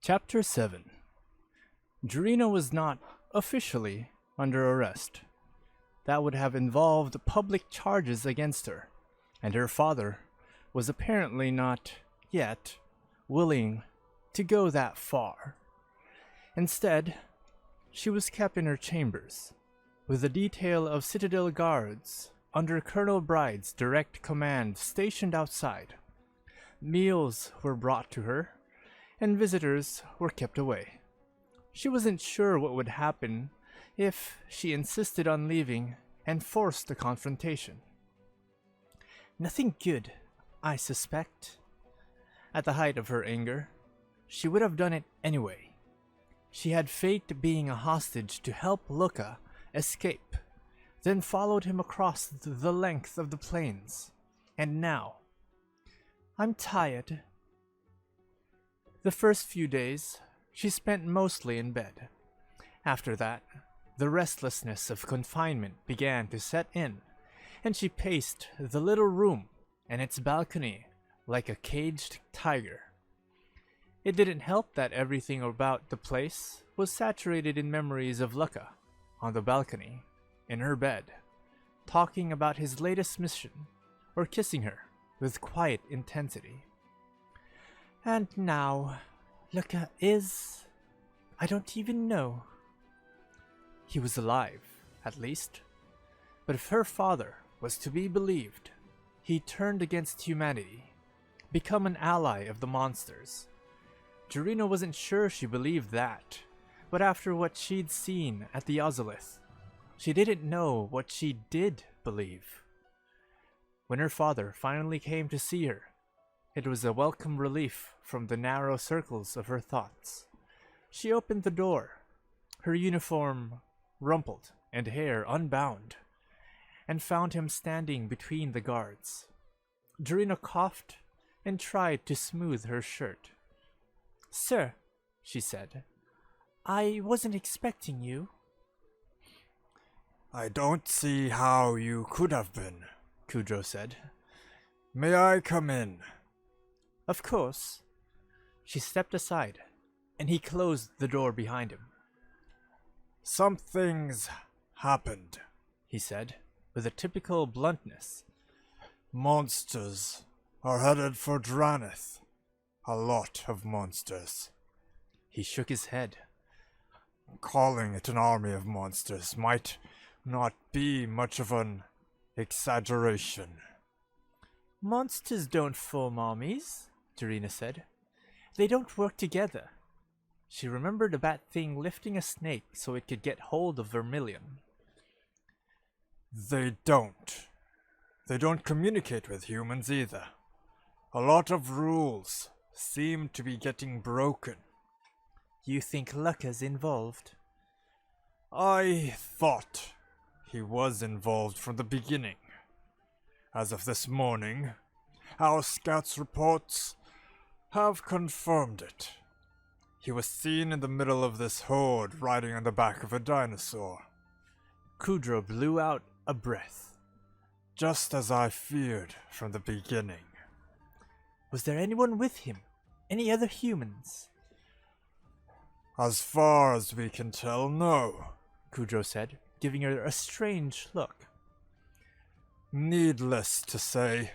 Chapter 7. Drina was not officially under arrest. That would have involved public charges against her, and her father was apparently not yet willing to go that far. Instead, she was kept in her chambers, with a detail of Citadel guards under Colonel Bride's direct command stationed outside. Meals were brought to her, and visitors were kept away. She wasn't sure what would happen if she insisted on leaving and forced a confrontation. Nothing good, I suspect. At the height of her anger, she would have done it anyway. She had faked being a hostage to help Lukka escape, then followed him across the length of the plains. And now, I'm tired. The first few days, she spent mostly in bed. After that, the restlessness of confinement began to set in, and she paced the little room and its balcony like a caged tiger. It didn't help that everything about the place was saturated in memories of Lukka, on the balcony, in her bed, talking about his latest mission, or kissing her with quiet intensity. And now, Lukka is... I don't even know. He was alive, at least. But if her father was to be believed, he turned against humanity, become an ally of the monsters. Drina wasn't sure she believed that, but after what she'd seen at the Ozolith, she didn't know what she did believe. When her father finally came to see her, it was a welcome relief from the narrow circles of her thoughts. She opened the door, her uniform rumpled and hair unbound, and found him standing between the guards. Drina coughed and tried to smooth her shirt. "Sir," she said, "I wasn't expecting you." "I don't see how you could have been," Kudro said. "May I come in?" "Of course." She stepped aside, and he closed the door behind him. "Something's happened," he said, with a typical bluntness. "Monsters are headed for Drannith. A lot of monsters." He shook his head. "Calling it an army of monsters might not be much of an exaggeration." "Monsters don't form armies," Drina said. "They don't work together." She remembered a bat thing lifting a snake so it could get hold of Vermilion. They don't. They don't communicate with humans either. A lot of rules seem to be getting broken. You think Lukka's involved? I thought he was involved from the beginning. As of this morning, our scouts' reports have confirmed it. He was seen in the middle of this horde riding on the back of a dinosaur. Kudro blew out a breath. Just as I feared from the beginning. Was there anyone with him? Any other humans? As far as we can tell, no, Kudro said, giving her a strange look. Needless to say,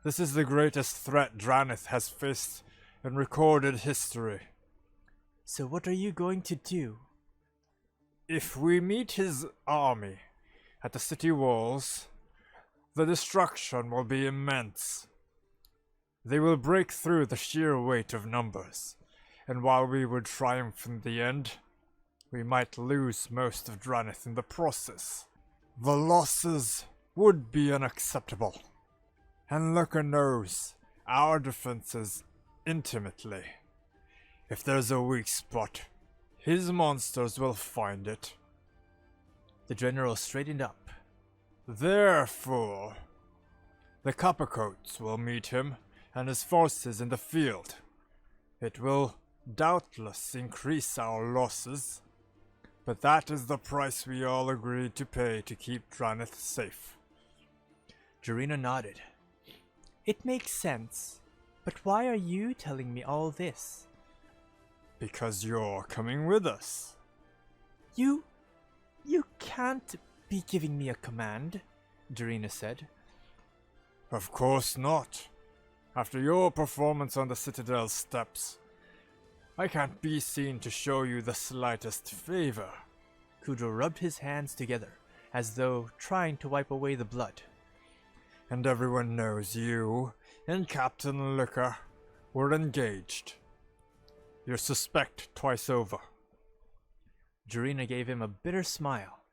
this is the greatest threat Drannith has faced in recorded history. So what are you going to do? If we meet his army at the city walls, the destruction will be immense. They will break through the sheer weight of numbers, and while we would triumph in the end, we might lose most of Drannith in the process. The losses would be unacceptable, and Lukka knows our defenses intimately. If there's a weak spot, his monsters will find it. The general straightened up. Therefore, the Coppercoats will meet him and his forces in the field. It will doubtless increase our losses, but that is the price we all agreed to pay to keep Drannith safe. Drina nodded. It makes sense, but why are you telling me all this? Because you're coming with us. You can't be giving me a command, Drannith said. Of course not. After your performance on the Citadel steps, I can't be seen to show you the slightest favor. Kudro rubbed his hands together, as though trying to wipe away the blood. And everyone knows you and Captain Lukka were engaged. You're suspect twice over. Drannith gave him a bitter smile.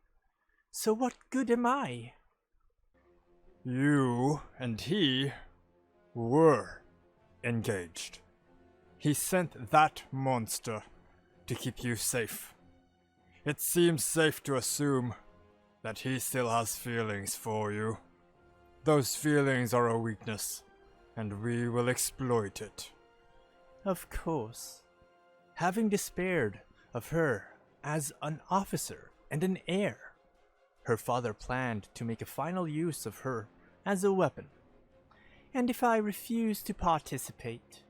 So what good am I? You and he were engaged. He sent that monster to keep you safe. It seems safe to assume that he still has feelings for you. Those feelings are a weakness, and we will exploit it. Of course. Having despaired of her as an officer and an heir, her father planned to make a final use of her as a weapon. And if I refuse to participate?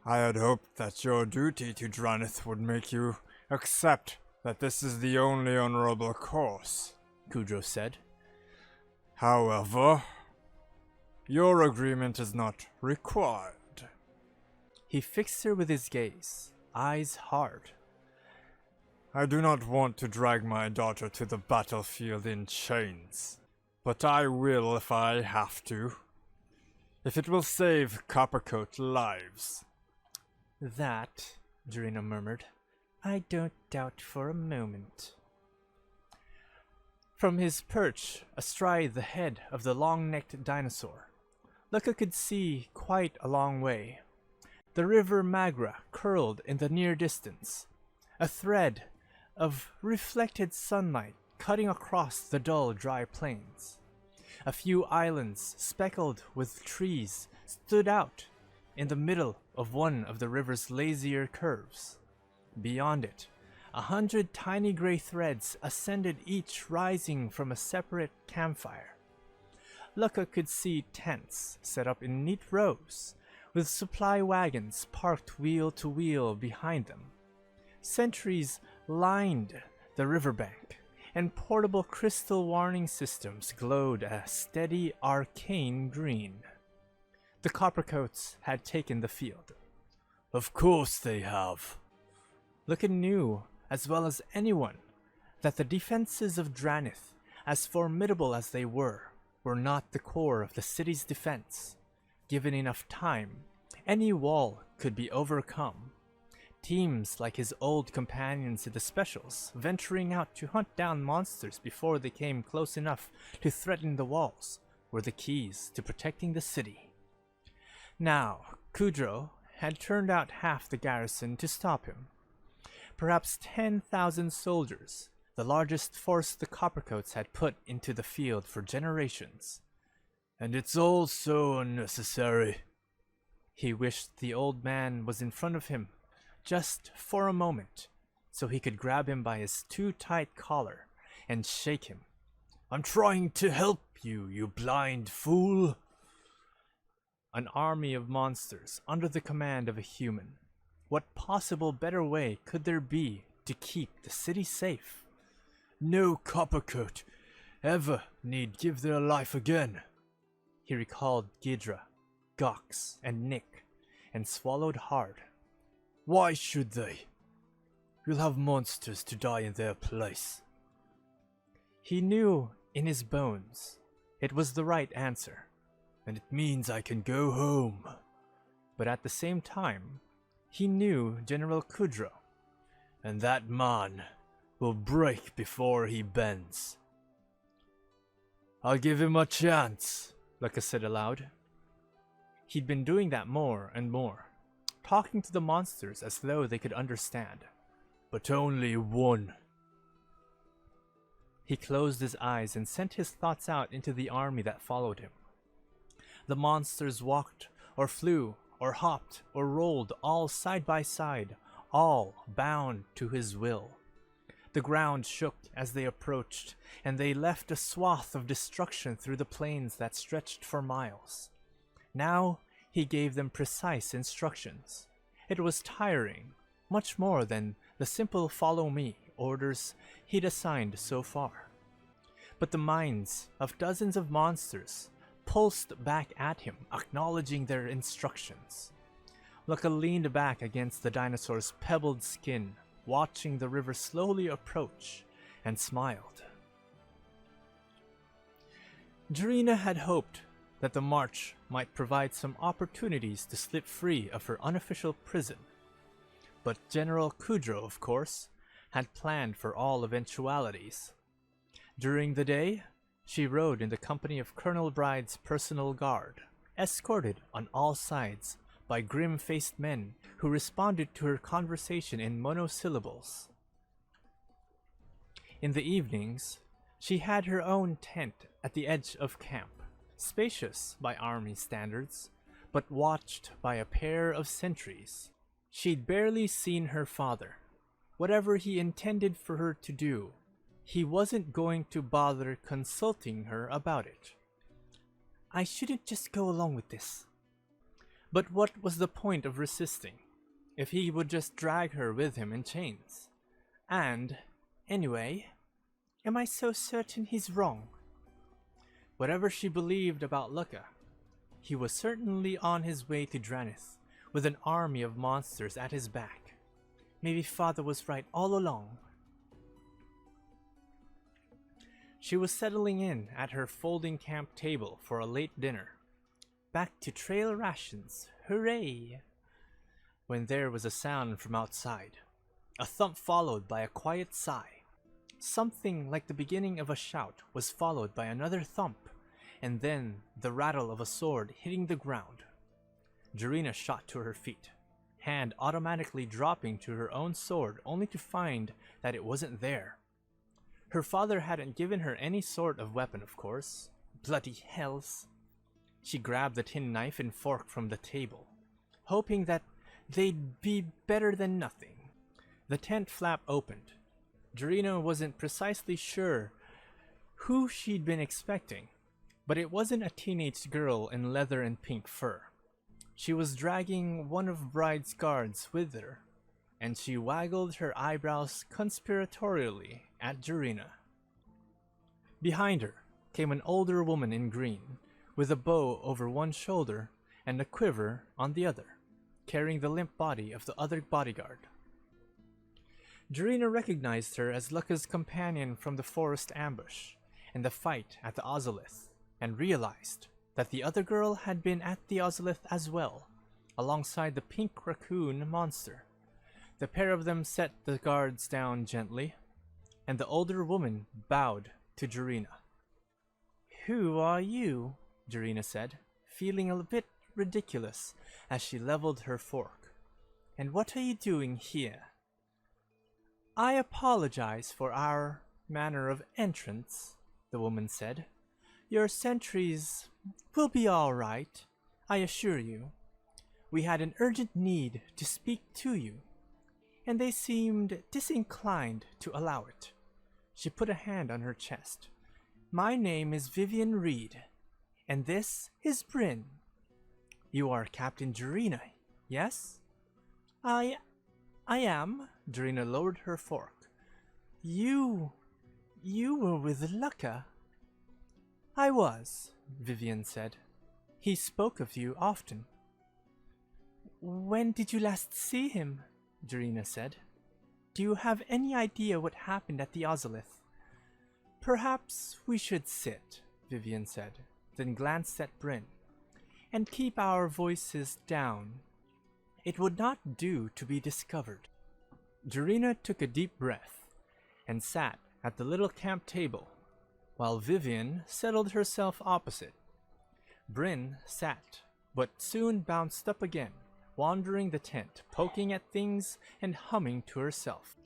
I had hoped that your duty to Drannith would make you accept that this is the only honorable course, Kudro said. However, your agreement is not required. He fixed her with his gaze, eyes hard. I do not want to drag my daughter to the battlefield in chains, but I will if I have to. If it will save Coppercoat lives. That, Drannith murmured, I don't doubt for a moment. From his perch astride the head of the long-necked dinosaur, Lukka could see quite a long way. The river Magra curled in the near distance, a thread of reflected sunlight cutting across the dull, dry plains. A few islands speckled with trees stood out in the middle of one of the river's lazier curves. Beyond it, 100 tiny gray threads ascended, each rising from a separate campfire. Lukka could see tents set up in neat rows, with supply wagons parked wheel to wheel behind them. Sentries lined the riverbank, and portable crystal warning systems glowed a steady arcane green. The Coppercoats had taken the field. Of course they have. Lukka knew, as well as anyone, that the defenses of Drannith, as formidable as they were not the core of the city's defense. Given enough time, any wall could be overcome. Teams like his old companions in the specials, venturing out to hunt down monsters before they came close enough to threaten the walls, were the keys to protecting the city. Now, Kudro had turned out half the garrison to stop him. Perhaps 10,000 soldiers, the largest force the Coppercoats had put into the field for generations. And it's all so unnecessary. He wished the old man was in front of him, just for a moment, so he could grab him by his too tight collar and shake him. I'm trying to help you, you blind fool. An army of monsters under the command of a human. What possible better way could there be to keep the city safe? No Coppercoat ever need give their life again. He recalled Ghidra, Gox, and Nick, and swallowed hard. Why should they? We'll have monsters to die in their place. He knew in his bones it was the right answer, and it means I can go home. But at the same time, he knew General Kudro, and that man will break before he bends. I'll give him a chance, Lukka said aloud. He'd been doing that more and more, talking to the monsters as though they could understand. But only one. He closed his eyes and sent his thoughts out into the army that followed him. The monsters walked, or flew, or hopped, or rolled, all side by side, all bound to his will. The ground shook as they approached, and they left a swath of destruction through the plains that stretched for miles. Now he gave them precise instructions. It was tiring, much more than the simple follow me orders he'd assigned so far. But the minds of dozens of monsters pulsed back at him, acknowledging their instructions. Lukka leaned back against the dinosaur's pebbled skin, watching the river slowly approach, and smiled. Drannith had hoped that the march might provide some opportunities to slip free of her unofficial prison. But General Kudro, of course, had planned for all eventualities. During the day, she rode in the company of Colonel Bride's personal guard, escorted on all sides by grim-faced men who responded to her conversation in monosyllables. In the evenings, she had her own tent at the edge of camp, spacious by army standards, but watched by a pair of sentries. She'd barely seen her father. Whatever he intended for her to do, he wasn't going to bother consulting her about it. I shouldn't just go along with this. But what was the point of resisting, if he would just drag her with him in chains? And, anyway, am I so certain he's wrong? Whatever she believed about Lukka, he was certainly on his way to Drannith, with an army of monsters at his back. Maybe father was right all along. She was settling in at her folding camp table for a late dinner. Back to trail rations, hooray! When there was a sound from outside, a thump followed by a quiet sigh. Something like the beginning of a shout was followed by another thump, and then the rattle of a sword hitting the ground. Drannith shot to her feet, hand automatically dropping to her own sword only to find that it wasn't there. Her father hadn't given her any sort of weapon, of course. Bloody hells. She grabbed the tin knife and fork from the table, hoping that they'd be better than nothing. The tent flap opened. Drannith wasn't precisely sure who she'd been expecting, but it wasn't a teenage girl in leather and pink fur. She was dragging one of Bride's guards with her, and she waggled her eyebrows conspiratorially at Drannith. Behind her came an older woman in green, with a bow over one shoulder and a quiver on the other, carrying the limp body of the other bodyguard. Drannith recognized her as Lukka's companion from the forest ambush and the fight at the Ozolith, and realized that the other girl had been at the Ozolith as well, alongside the pink raccoon monster. The pair of them set the guards down gently, and the older woman bowed to Drannith. "Who are you?" Drannith said, feeling a bit ridiculous as she leveled her fork. "And what are you doing here?" "I apologize for our manner of entrance," the woman said. "Your sentries will be all right, I assure you. We had an urgent need to speak to you, and they seemed disinclined to allow it." She put a hand on her chest. "My name is Vivien Reid, and this is Bryn. You are Captain Drannith, yes?" I am." Drannith lowered her fork. You were with Lukka." "I was," Vivien said. "He spoke of you often." "When did you last see him?" Drannith said. "Do you have any idea what happened at the Ozolith?" "Perhaps we should sit," Vivien said, then glanced at Bryn. "And keep our voices down. It would not do to be discovered." Drannith took a deep breath and sat at the little camp table, while Vivien settled herself opposite. Bryn sat, but soon bounced up again, wandering the tent, poking at things and humming to herself.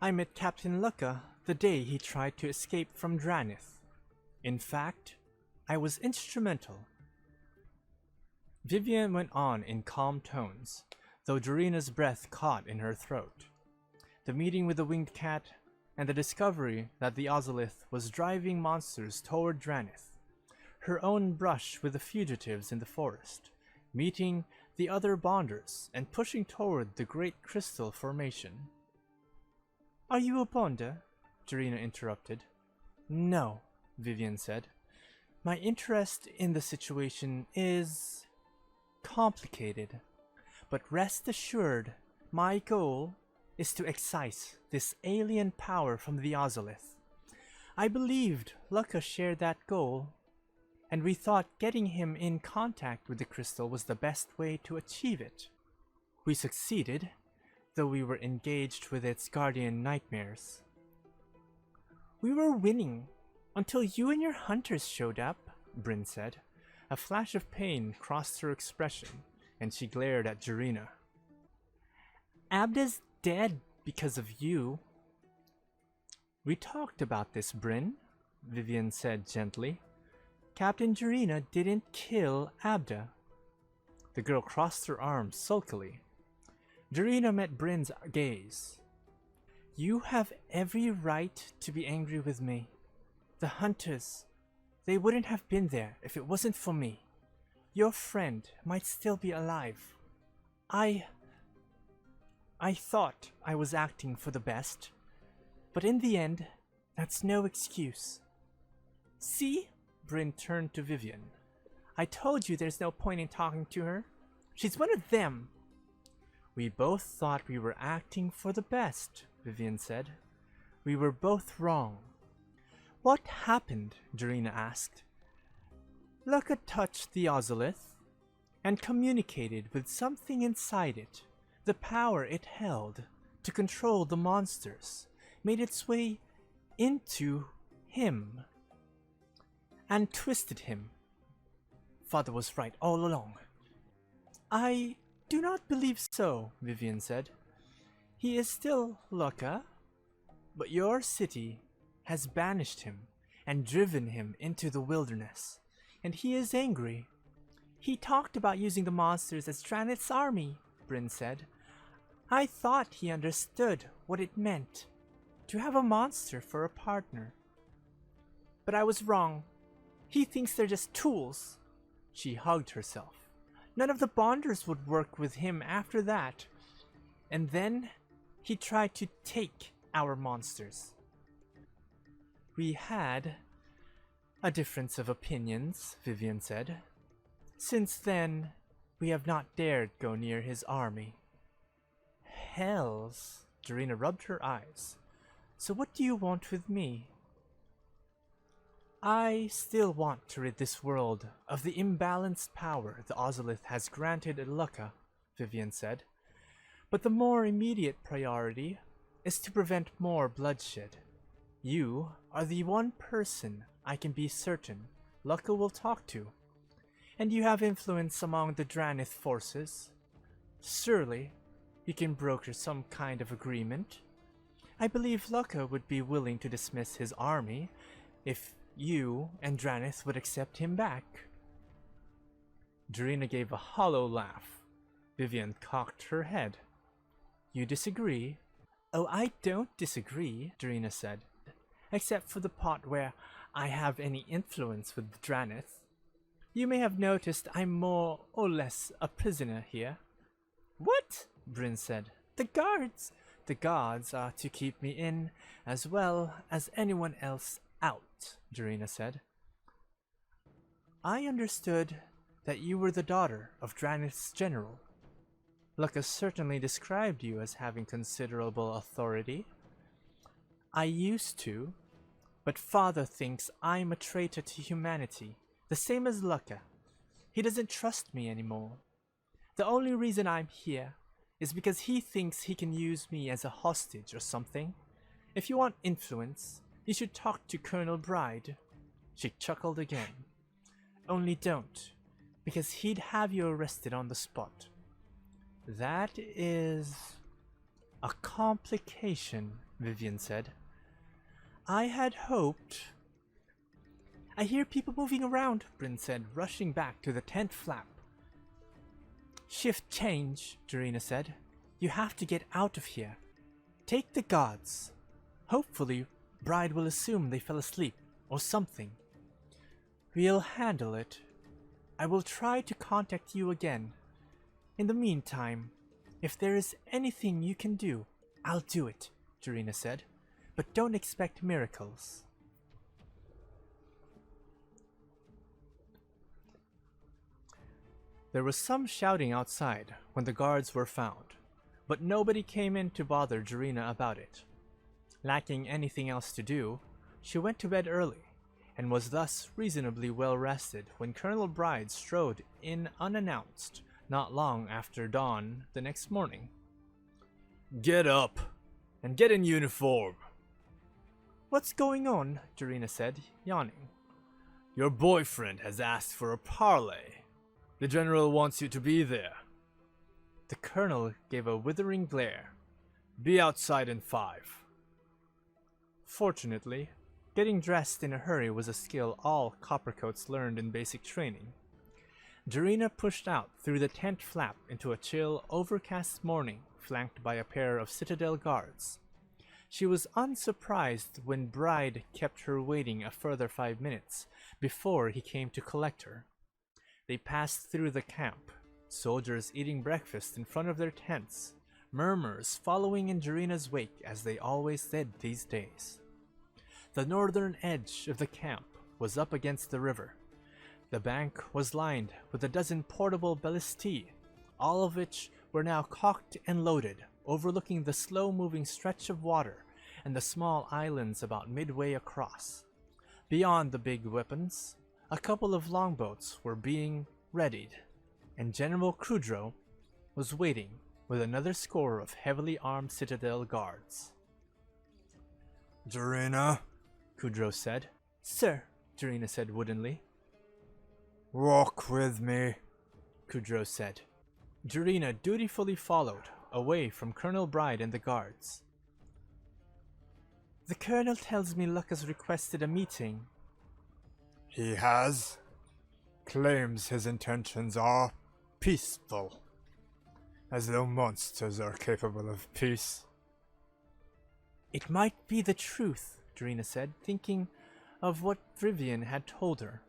"I met Captain Lukka the day he tried to escape from Drannith. In fact, I was instrumental." Vivien went on in calm tones, though Drannith's breath caught in her throat. The meeting with the winged cat, and the discovery that the Ozolith was driving monsters toward Drannith, her own brush with the fugitives in the forest, meeting the other bonders and pushing toward the great crystal formation. "Are you a bonder?" Drina interrupted. "No," Vivien said. "My interest in the situation is complicated, but rest assured, my goal is to excise this alien power from the Ozolith. I believed Lukka shared that goal, and we thought getting him in contact with the crystal was the best way to achieve it. We succeeded, though we were engaged with its guardian nightmares. We were winning until you and your hunters showed up," Bryn said. A flash of pain crossed her expression, and she glared at Jarina. "Abda's dead because of you." "We talked about this, Bryn," Vivien said gently. "Captain Jarina didn't kill Abda." The girl crossed her arms sulkily. Jarina met Bryn's gaze. "You have every right to be angry with me. The hunters, they wouldn't have been there if it wasn't for me. Your friend might still be alive. I thought I was acting for the best, but in the end, that's no excuse." "See?" Bryn turned to Vivien. "I told you there's no point in talking to her. She's one of them." "We both thought we were acting for the best," Vivien said. "We were both wrong." "What happened?" Jarina asked. "Lukka touched the Ozolith and communicated with something inside it. The power it held to control the monsters made its way into him and twisted him. Father was right all along." "I do not believe so," Vivien said. "He is still Lukka, but your city has banished him and driven him into the wilderness, and he is angry." "He talked about using the monsters as Drannith's army," Bryn said. "I thought he understood what it meant to have a monster for a partner. But I was wrong. He thinks they're just tools." She hugged herself. "None of the bonders would work with him after that. And then he tried to take our monsters." "We had a difference of opinions," Vivien said. "Since then, we have not dared go near his army." "Hells," Jarina rubbed her eyes. "So what do you want with me?" "I still want to rid this world of the imbalanced power the Ozolith has granted Lukka," Vivien said. "But the more immediate priority is to prevent more bloodshed. You are the one person I can be certain Lukka will talk to, and you have influence among the Drannith forces. Surely you can broker some kind of agreement. I believe Lukka would be willing to dismiss his army if you and Drannith would accept him back." Jarina gave a hollow laugh. Vivien cocked her head. "You disagree?" "Oh, I don't disagree," Jarina said. "Except for the part where I have any influence with Drannith. You may have noticed I'm more or less a prisoner here." "What?" Bryn said. "The guards!" "The guards are to keep me in, as well as anyone else out," Jarina said. "I understood that you were the daughter of Drannith's general. Lukka certainly described you as having considerable authority." "I used to, but father thinks I'm a traitor to humanity, the same as Lukka. He doesn't trust me anymore. The only reason I'm here is because he thinks he can use me as a hostage or something. If you want influence, you should talk to Colonel Bride." She chuckled again. "Only don't, because he'd have you arrested on the spot." "That is a complication," Vivien said. "I had hoped—" "I hear people moving around," Bryn said, rushing back to the tent flap. "Shift change," Jarina said. "You have to get out of here. Take the guards. Hopefully, Bride will assume they fell asleep, or something. We'll handle it. I will try to contact you again. In the meantime, if there is anything you can do, I'll do it, Drina said. But don't expect miracles. There was some shouting outside when the guards were found, but nobody came in to bother Drina about it. Lacking anything else to do, she went to bed early, and was thus reasonably well rested when Colonel Bride strode in unannounced not long after dawn the next morning. Get up, and get in uniform. What's going on? Drina said, yawning. Your boyfriend has asked for a parley. The general wants you to be there. The colonel gave a withering glare. Be outside in 5. Fortunately, getting dressed in a hurry was a skill all Coppercoats learned in basic training. Drina pushed out through the tent flap into a chill, overcast morning, flanked by a pair of citadel guards. She was unsurprised when Bride kept her waiting a further 5 minutes before he came to collect her. They passed through the camp, soldiers eating breakfast in front of their tents, murmurs following in Drina's wake as they always did these days. The northern edge of the camp was up against the river. The bank was lined with a dozen portable ballistae, all of which were now cocked and loaded, overlooking the slow-moving stretch of water and the small islands about midway across. Beyond the big weapons, a couple of longboats were being readied, and General Kudro was waiting with another score of heavily armed citadel guards. Drina, Kudro said. Sir, Drina said woodenly. Walk with me, Kudro said. Drina dutifully followed, away from Colonel Bride and the guards. The colonel tells me Lukka's requested a meeting. He has. Claims his intentions are peaceful. As though monsters are capable of peace. It might be the truth, Drina said, thinking of what Vivien had told her.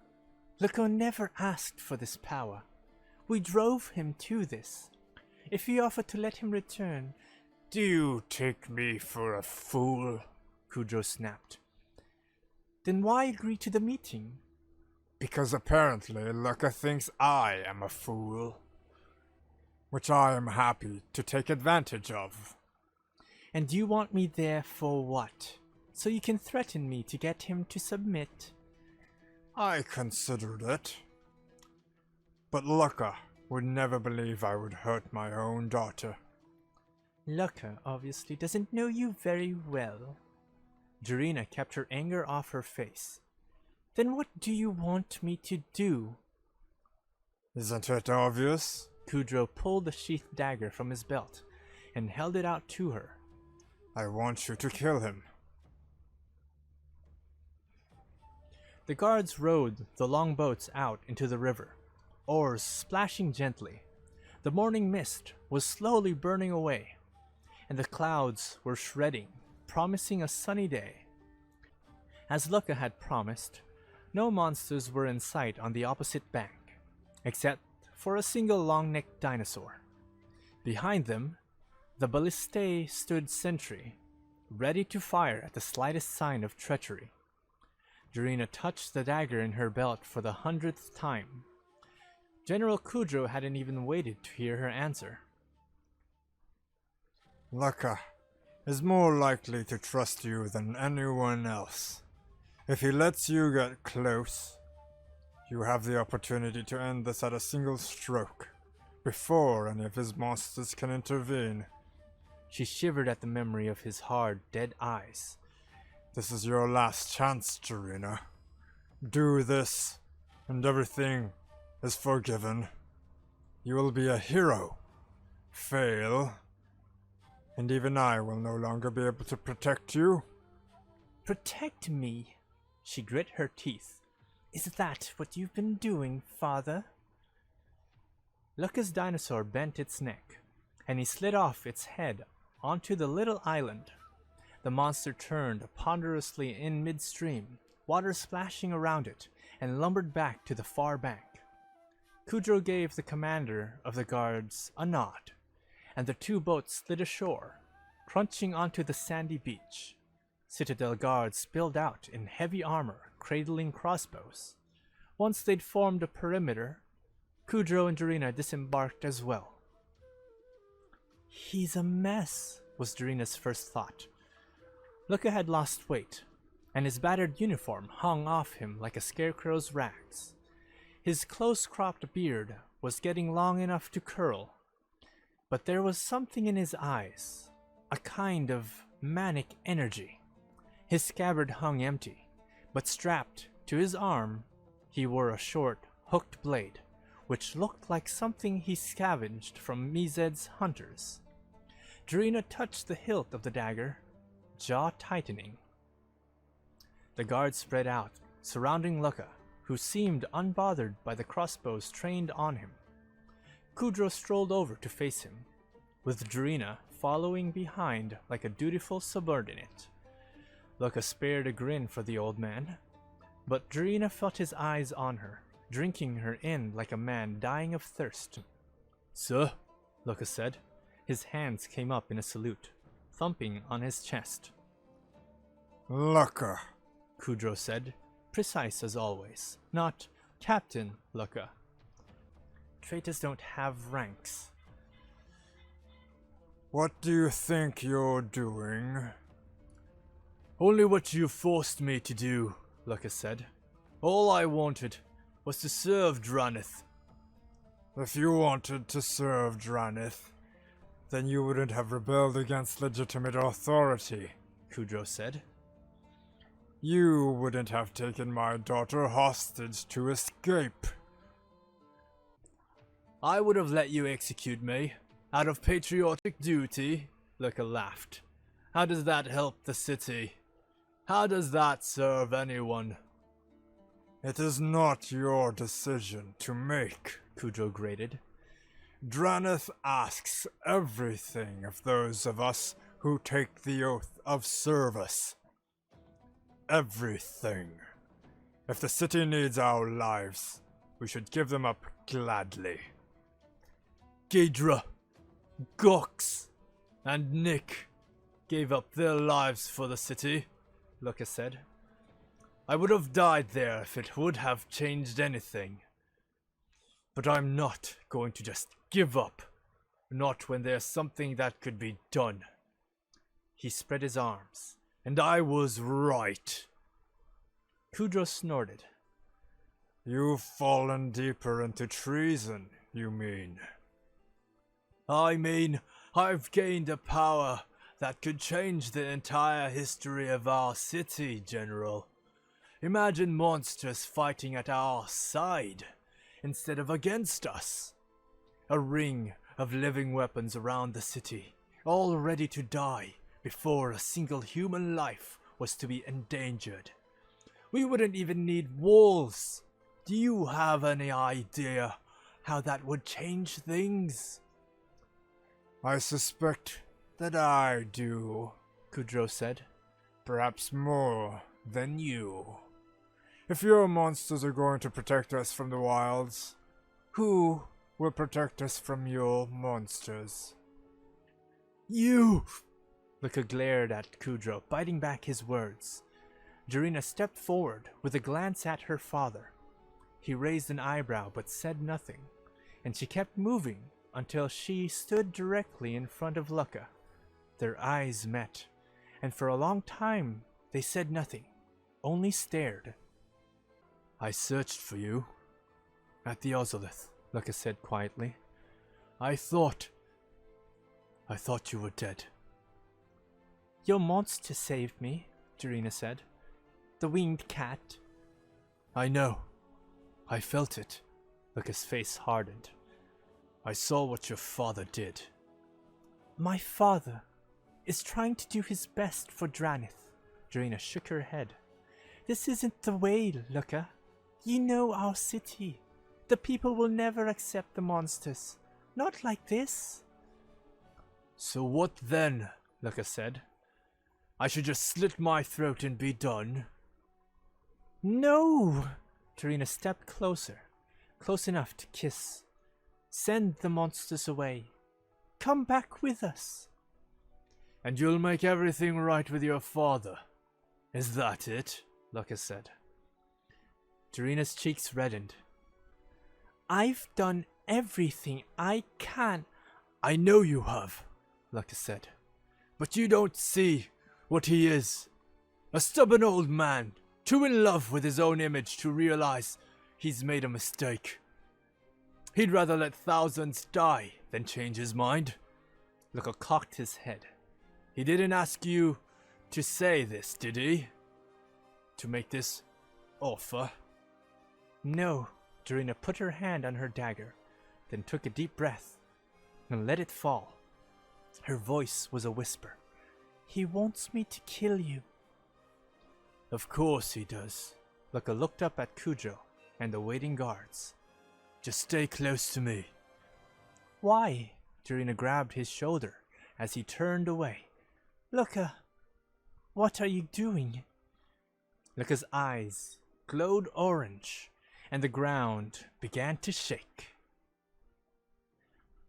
Lukka never asked for this power. We drove him to this. If we offer to let him return... Do you take me for a fool? Kudro snapped. Then why agree to the meeting? Because apparently Lukka thinks I am a fool. Which I am happy to take advantage of. And you want me there for what? So you can threaten me to get him to submit? I considered it. But Lukka would never believe I would hurt my own daughter. Lukka obviously doesn't know you very well. Drina kept her anger off her face. Then what do you want me to do? Isn't it obvious? Kudro pulled the sheathed dagger from his belt and held it out to her. I want you to kill him. The guards rowed the longboats out into the river, oars splashing gently. The morning mist was slowly burning away, and the clouds were shredding, promising a sunny day. As Lukka had promised, no monsters were in sight on the opposite bank, except for a single long-necked dinosaur. Behind them, the ballistae stood sentry, ready to fire at the slightest sign of treachery. Drina touched the dagger in her belt for the 100th time. General Kudro hadn't even waited to hear her answer. Lukka is more likely to trust you than anyone else. If he lets you get close, you have the opportunity to end this at a single stroke, before any of his monsters can intervene. She shivered at the memory of his hard, dead eyes. This is your last chance, Drina. Do this, and everything is forgiven. You will be a hero. Fail, and even I will no longer be able to protect you. Protect me? She grit her teeth. Is that what you've been doing, father? Lukka's dinosaur bent its neck, and he slid off its head onto the little island. The monster turned ponderously in midstream, water splashing around it, and lumbered back to the far bank. Kudro gave the commander of the guards a nod, and the two boats slid ashore, crunching onto the sandy beach. Citadel guards spilled out in heavy armor, cradling crossbows. Once they'd formed a perimeter, Kudro and Drina disembarked as well. He's a mess, was Drina's first thought. Lukka had lost weight, and his battered uniform hung off him like a scarecrow's rags. His close-cropped beard was getting long enough to curl, but there was something in his eyes, a kind of manic energy. His scabbard hung empty, but strapped to his arm, he wore a short, hooked blade, which looked like something he scavenged from Mized's hunters. Drina touched the hilt of the dagger, jaw tightening. The guards spread out, surrounding Lukka, who seemed unbothered by the crossbows trained on him. Kudro strolled over to face him, with Drina following behind like a dutiful subordinate. Lukka spared a grin for the old man, but Drina felt his eyes on her, drinking her in like a man dying of thirst. "Sir," Lukka said. His hands came up in a salute, thumping on his chest. "Lukka," Kudro said, precise as always, not Captain Lukka. Traitors don't have ranks. "What do you think you're doing?" "Only what you forced me to do," Lukka said. "All I wanted was to serve Drannith." "If you wanted to serve Drannith, then you wouldn't have rebelled against legitimate authority," Kudro said. "You wouldn't have taken my daughter hostage to escape." "I would have let you execute me, out of patriotic duty," Lukka laughed. "How does that help the city? How does that serve anyone?" "It is not your decision to make," Kudro grated. "Drannith asks everything of those of us who take the oath of service. Everything. If the city needs our lives, we should give them up gladly." Ghidra, Gox, and Nick gave up their lives for the city, Lukka said. "I would have died there if it would have changed anything. But I'm not going to just give up, not when there's something that could be done." He spread his arms. "And I was right." Kudro snorted. "You've fallen deeper into treason, you mean?" "I mean, I've gained a power that could change the entire history of our city, General. Imagine monsters fighting at our side, instead of against us. A ring of living weapons around the city, all ready to die before a single human life was to be endangered. We wouldn't even need walls. Do you have any idea how that would change things?" "I suspect that I do," Kudro said. "Perhaps more than you. If your monsters are going to protect us from the wilds, who will protect us from your monsters?" "You!" Lukka glared at Kudro, biting back his words. Drina stepped forward with a glance at her father. He raised an eyebrow but said nothing, and she kept moving until she stood directly in front of Lukka. Their eyes met, and for a long time they said nothing, only stared. "I searched for you at the Ozolith," Lukka said quietly. I thought you were dead." "Your monster saved me," Drina said. "The winged cat." "I know. I felt it." Lukka's face hardened. "I saw what your father did." "My father is trying to do his best for Drannith." Drina shook her head. "This isn't the way, Lukka. You know our city. The people will never accept the monsters. Not like this." "So what then?" Lukka said. "I should just slit my throat and be done?" "No!" Drina stepped closer. close enough to kiss. Send the monsters away. Come back with us. And you'll make everything right with your father. Is that it? Lukka said. Drina's cheeks reddened. I've done everything I can. I know you have, Lukka said. But you don't see what he is. A stubborn old man, too in love with his own image to realize he's made a mistake. He'd rather let thousands die than change his mind. Lukka cocked his head. He didn't ask you to say this, did he? To make this offer? No. Drina put her hand on her dagger, then took a deep breath and let it fall. Her voice was a whisper. He wants me to kill you. Of course he does. Lukka looked up at Kudro and the waiting guards. Just stay close to me. Why? Drina grabbed his shoulder as he turned away. Lukka, what are you doing? Lukka's eyes glowed orange, and the ground began to shake.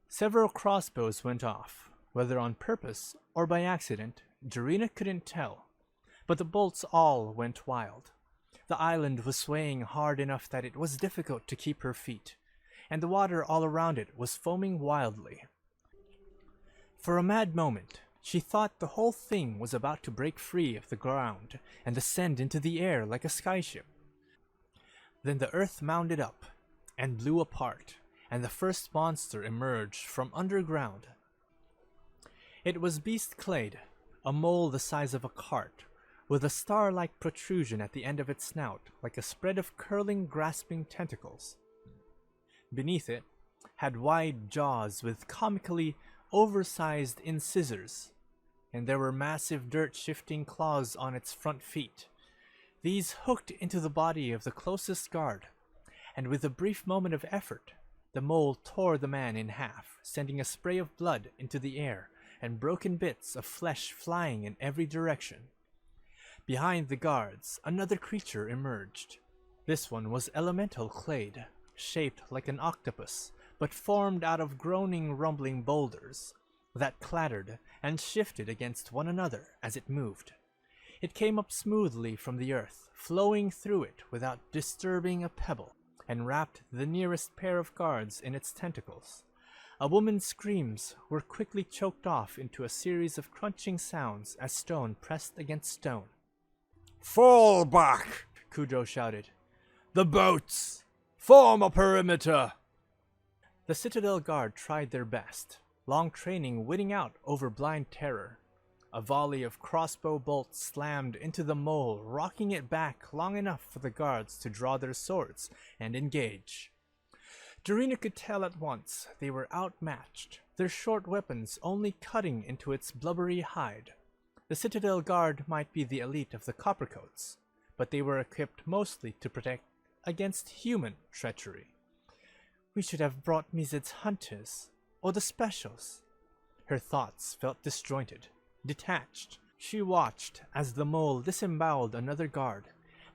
Several crossbows went off, whether on purpose or by accident, Drina couldn't tell, but the bolts all went wild. The island was swaying hard enough that it was difficult to keep her feet, and the water all around it was foaming wildly. For a mad moment, she thought the whole thing was about to break free of the ground and ascend into the air like a skyship. Then the earth mounded up and blew apart, and the first monster emerged from underground. It was beast-clad, a mole the size of a cart, with a star-like protrusion at the end of its snout like a spread of curling, grasping tentacles. Beneath it had wide jaws with comically oversized incisors, and there were massive dirt-shifting claws on its front feet. These hooked into the body of the closest guard, and with a brief moment of effort, the mole tore the man in half, sending a spray of blood into the air and broken bits of flesh flying in every direction. Behind the guards, another creature emerged. This one was elemental clade, shaped like an octopus, but formed out of groaning, rumbling boulders that clattered and shifted against one another as it moved. It came up smoothly from the earth, flowing through it without disturbing a pebble, and wrapped the nearest pair of guards in its tentacles. A woman's screams were quickly choked off into a series of crunching sounds as stone pressed against stone. Fall back! Kudro shouted. The boats! Form a perimeter! The Citadel Guard tried their best, long training winning out over blind terror. A volley of crossbow bolts slammed into the mole, rocking it back long enough for the guards to draw their swords and engage. Drina could tell at once they were outmatched, their short weapons only cutting into its blubbery hide. The Citadel Guard might be the elite of the Coppercoats, but they were equipped mostly to protect against human treachery. We should have brought Mizid's hunters, or the specials. Her thoughts felt disjointed, detached. She watched as the mole disemboweled another guard,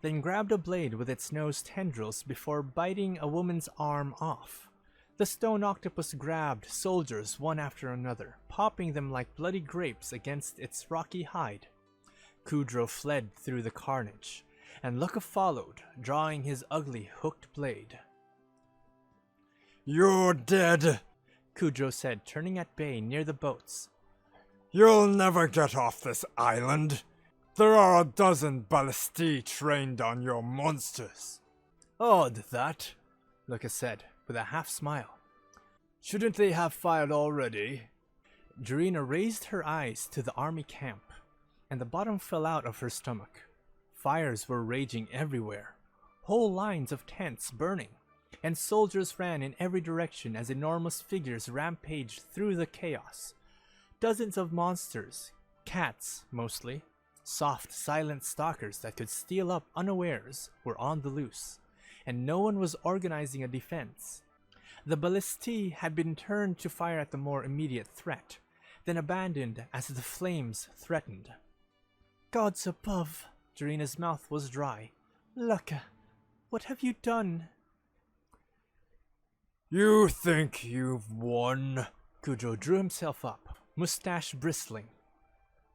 then grabbed a blade with its nose tendrils before biting a woman's arm off. The stone octopus grabbed soldiers one after another, popping them like bloody grapes against its rocky hide. Kudro fled through the carnage, and Lukka followed, drawing his ugly hooked blade. You're dead, Kudro said, turning at bay near the boats. You'll never get off this island. There are a dozen ballistae trained on your monsters. Odd that, Lukka said, with a half-smile. Shouldn't they have fired already? Drina raised her eyes to the army camp, and the bottom fell out of her stomach. Fires were raging everywhere, whole lines of tents burning, and soldiers ran in every direction as enormous figures rampaged through the chaos. Dozens of monsters, cats mostly, soft, silent stalkers that could steal up unawares, were on the loose, and no one was organizing a defense. The ballistae had been turned to fire at the more immediate threat, then abandoned as the flames threatened. Gods above! Drina's mouth was dry. Lukka, what have you done? You think you've won, Kudro drew himself up, mustache bristling.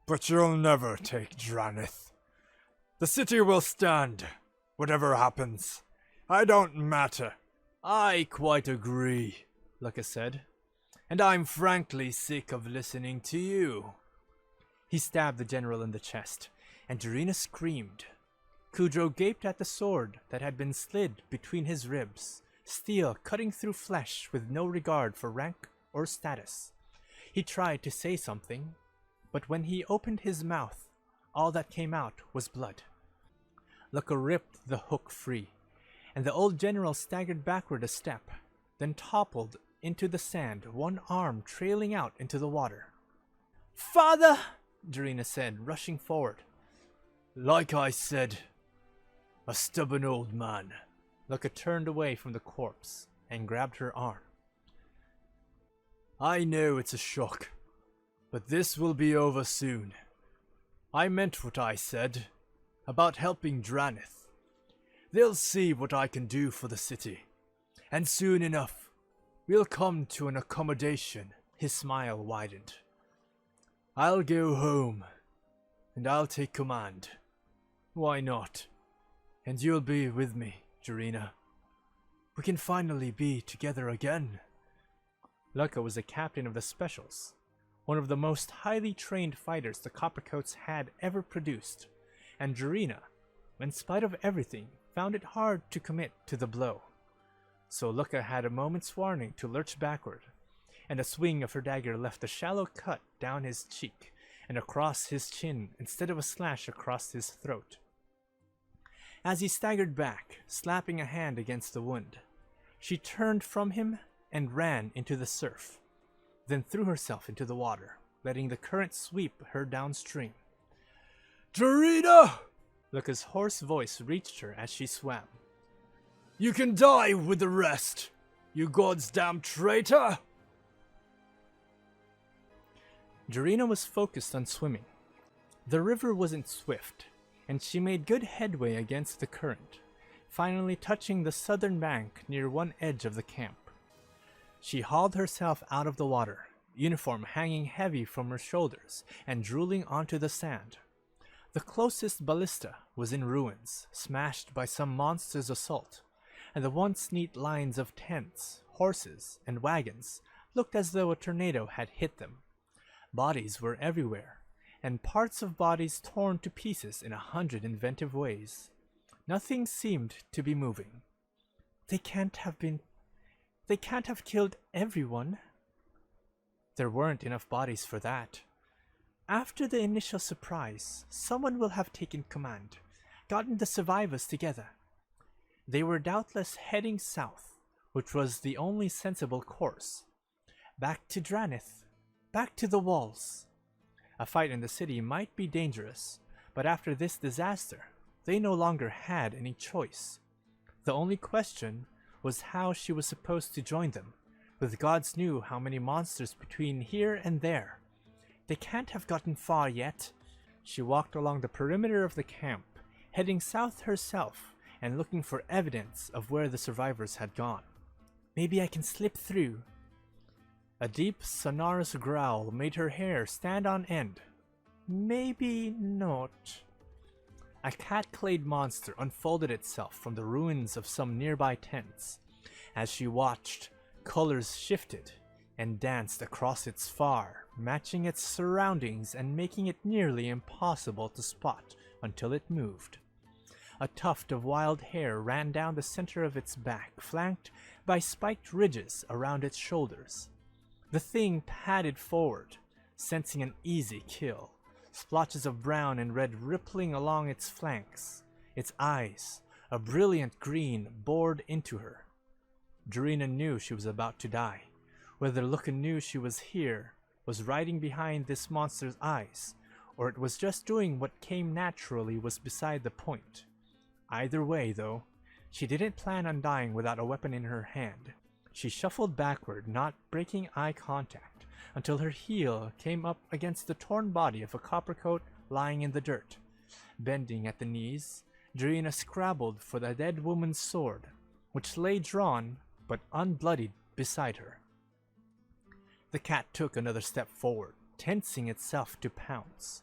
but you'll never take Drannith. The city will stand, whatever happens. I don't matter. I quite agree, Lukka said. And I'm frankly sick of listening to you. He stabbed the general in the chest, and Drannith screamed. Kudro gaped at the sword that had been slid between his ribs, steel cutting through flesh with no regard for rank or status. He tried to say something, but when he opened his mouth, all that came out was blood. Lukka ripped the hook free, and the old general staggered backward a step, then toppled into the sand, one arm trailing out into the water. "Father!" Drannith said, rushing forward. "Like I said, a stubborn old man." Lukka turned away from the corpse and grabbed her arm. "I know it's a shock, but this will be over soon. I meant what I said about helping Drannith. They'll see what I can do for the city, and soon enough, we'll come to an accommodation." His smile widened. "I'll go home, and I'll take command. Why not? And you'll be with me, Drannith. We can finally be together again." Lukka was the captain of the Specials, one of the most highly trained fighters the Coppercoats had ever produced, and Drannith, in spite of everything, found it hard to commit to the blow. So Lukka had a moment's warning to lurch backward, and a swing of her dagger left a shallow cut down his cheek and across his chin instead of a slash across his throat. As he staggered back, slapping a hand against the wound, she turned from him and ran into the surf, then threw herself into the water, letting the current sweep her downstream. "Drannith!" Lukka's hoarse voice reached her as she swam. "You can die with the rest, you god's damn traitor!" Drannith was focused on swimming. The river wasn't swift, and she made good headway against the current, finally touching the southern bank near one edge of the camp. She hauled herself out of the water, uniform hanging heavy from her shoulders and drooling onto the sand. The closest ballista was in ruins, smashed by some monster's assault, and the once neat lines of tents, horses, and wagons looked as though a tornado had hit them. Bodies were everywhere, and parts of bodies torn to pieces in 100 inventive ways. Nothing seemed to be moving. They can't have killed everyone. There weren't enough bodies for that. After the initial surprise, someone will have taken command, gotten the survivors together. They were doubtless heading south, which was the only sensible course. Back to Drannith, back to the walls. A fight in the city might be dangerous, but after this disaster, they no longer had any choice. The only question was how she was supposed to join them, with gods knew how many monsters between here and there. They can't have gotten far yet. She walked along the perimeter of the camp, heading south herself and looking for evidence of where the survivors had gone. Maybe I can slip through. A deep, sonorous growl made her hair stand on end. Maybe not. A cat-clad monster unfolded itself from the ruins of some nearby tents. As she watched, colors shifted and danced across its fur, matching its surroundings and making it nearly impossible to spot until it moved. A tuft of wild hair ran down the center of its back, flanked by spiked ridges around its shoulders. The thing padded forward, sensing an easy kill, splotches of brown and red rippling along its flanks. Its eyes, a brilliant green, bored into her. Drannith knew she was about to die. Whether Lukka knew she was here, was riding behind this monster's eyes, or it was just doing what came naturally was beside the point. Either way, though, she didn't plan on dying without a weapon in her hand. She shuffled backward, not breaking eye contact, until her heel came up against the torn body of a Coppercoat lying in the dirt. Bending at the knees, Drannith scrabbled for the dead woman's sword, which lay drawn but unbloodied beside her. The cat took another step forward, tensing itself to pounce.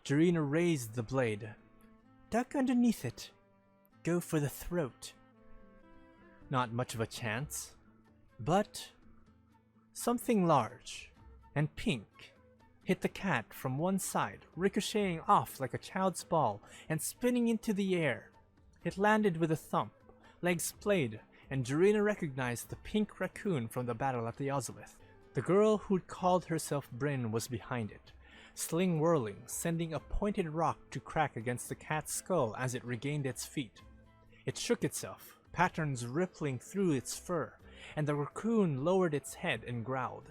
Drina raised the blade. Duck underneath it. Go for the throat. Not much of a chance, but something large and pink hit the cat from one side, ricocheting off like a child's ball and spinning into the air. It landed with a thump, legs splayed, and Drina recognized the pink raccoon from the battle at the Ozolith. The girl who'd called herself Bryn was behind it, sling whirling, sending a pointed rock to crack against the cat's skull as it regained its feet. It shook itself, patterns rippling through its fur, and the raccoon lowered its head and growled.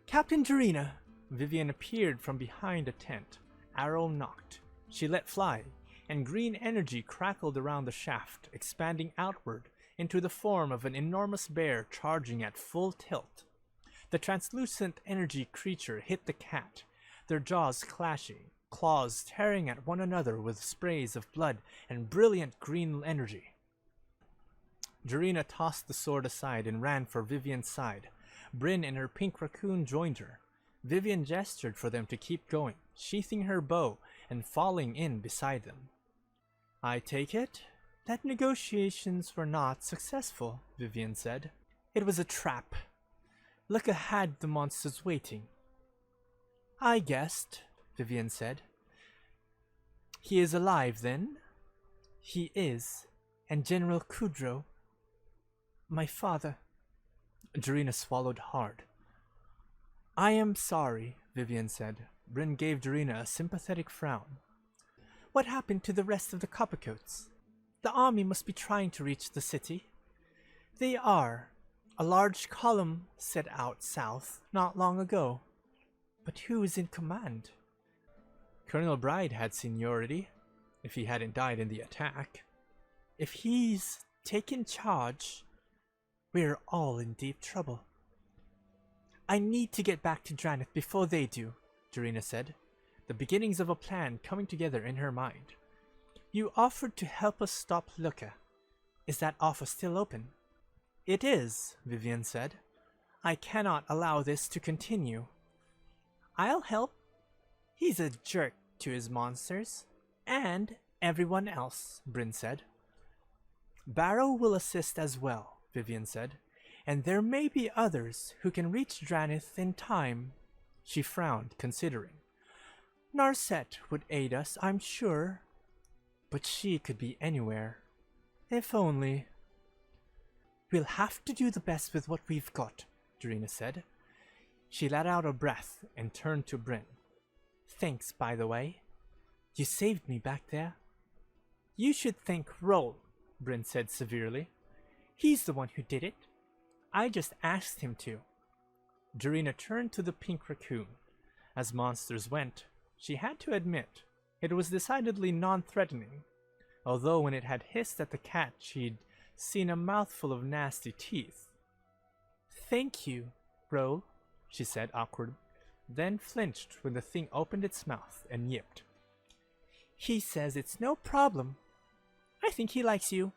Captain Drina! Vivien appeared from behind a tent, arrow knocked. She let fly, and green energy crackled around the shaft, expanding outward into the form of an enormous bear charging at full tilt. The translucent energy creature hit the cat, their jaws clashing, claws tearing at one another with sprays of blood and brilliant green energy. Drina tossed the sword aside and ran for Vivien's side. Bryn and her pink raccoon joined her. Vivien gestured for them to keep going, sheathing her bow and falling in beside them. I take it that negotiations were not successful, Vivien said. It was a trap. Lukka had the monsters waiting. I guessed, Vivien said. He is alive then? He is, and General Kudro, my father. Drina swallowed hard. I am sorry, Vivien said. Bryn gave Drina a sympathetic frown. What happened to the rest of the Coppercoats? The army must be trying to reach the city. They are. A large column set out south not long ago. But who is in command? Colonel Bride had seniority, if he hadn't died in the attack. If he's taken charge, we're all in deep trouble. I need to get back to Drannith before they do, Drina said, the beginnings of a plan coming together in her mind. You offered to help us stop Lukka. Is that offer still open? It is, Vivien said. I cannot allow this to continue. I'll help. He's a jerk to his monsters. And everyone else, Bryn said. Barrow will assist as well, Vivien said. And there may be others who can reach Drannith in time. She frowned, considering. Narset would aid us, I'm sure. But she could be anywhere. If only. We'll have to do the best with what we've got, Drina said. She let out a breath and turned to Bryn. Thanks, by the way. You saved me back there. You should thank Roll, Bryn said severely. He's the one who did it. I just asked him to. Drina turned to the pink raccoon. As monsters went, she had to admit, it was decidedly non-threatening, although when it had hissed at the cat she'd seen a mouthful of nasty teeth. Thank you, Roll, she said awkward, then flinched when the thing opened its mouth and yipped. He says it's no problem. I think he likes you.